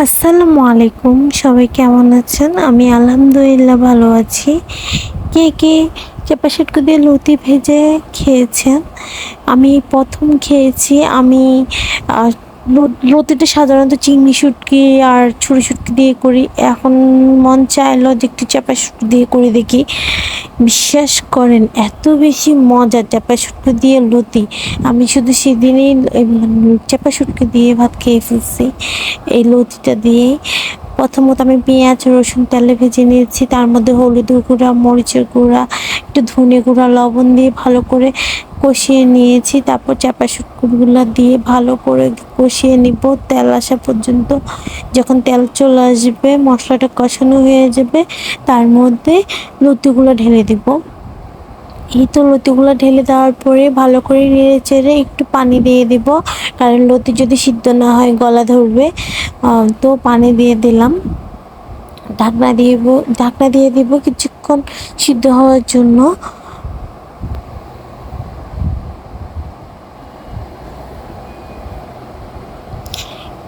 আসসালামু আলাইকুম, সবাই কেমন আছেন? আমি আলহামদুলিল্লাহ ভালো আছি। কে কে চাপা শুটকি দিয়ে লতি ভেজে খেয়েছেন? আমি প্রথম খেয়েছি। আমি লতিটা সাধারণত চিংড়ি শুটকি আর ছুরি শুটকি দিয়ে করি। এখন মন চাইলো যে একটু চাপা শুটকি দিয়ে করে দেখি। বিশ্বাস করেন এত বেশি মজা চাপা শুটকি দিয়ে লতি। আমি শুধু সেদিনই চাপা শুটকি দিয়ে ভাত খেয়ে ফেলছি এই লতিটা দিয়েই। প্রথমত আমি পেঁয়াজ রসুন তেলে ভেজে নিয়েছি, তার মধ্যে হলুদের গুঁড়া, মরিচের গুঁড়া, একটু ধনে গুঁড়া, লবণ দিয়ে ভালো করে কষিয়ে নিয়েছি। তারপর চাপা শুটকিগুলো দিয়ে ভালো করে কষিয়ে নিব তেল আসা পর্যন্ত। যখন তেল চলে আসবে, মশলাটা কষানো হয়ে যাবে, তার মধ্যে লতিগুলো ঢেলে দিব। এই তো লতিগুলো ঢেলে দেওয়ার পরে ভালো করে নেড়ে চেড়ে একটু পানি দিয়ে দিব, কারণ লতি যদি সিদ্ধ না হয় গলা ধরবে। তো পানি দিয়ে দিলাম, ঢাকনা দিয়ে দিব কিছুক্ষণ সিদ্ধ হওয়ার জন্য।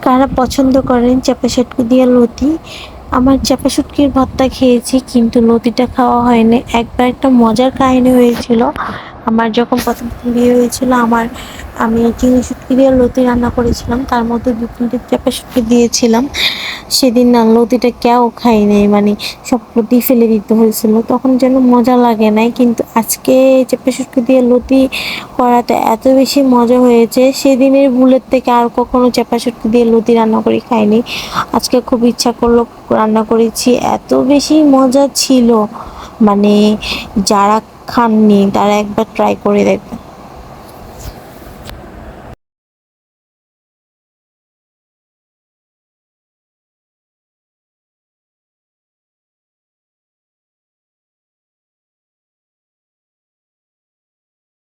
কারা পছন্দ করেন চাপা শুটকি দিয়ে লতি? আমার চাপা শুটকির ভর্তা খেয়েছি, কিন্তু লতিটা খাওয়া হয়নি। একবার একটা মজার কাহিনী হয়েছিল। আমার যখন প্রথম বিয়ে হয়েছিল, আমি চিংড়ি শুটকি দিয়ে লতি রান্না করেছিলাম, তার মধ্যে দু তিনটে চাপা শুটকি দিয়েছিলাম। সেদিন না লতিটা কেউ খায়নি, মানে সব লতি ফেলে দিতে হয়েছিল। তখন যেন মজা লাগে নাই, কিন্তু আজকে চাপা শুটকি দিয়ে লতি করাতে এত বেশি মজা হয়েছে, সেদিনের ভুলের থেকে আর কখনো চাপা শুটকি দিয়ে লতি রান্না করে খাইনি। আজকে খুব ইচ্ছা করলো, রান্না করেছি। এত বেশি মজা ছিল, মানে যারা খাননি তারা একবার ট্রাই করে দেখবেন।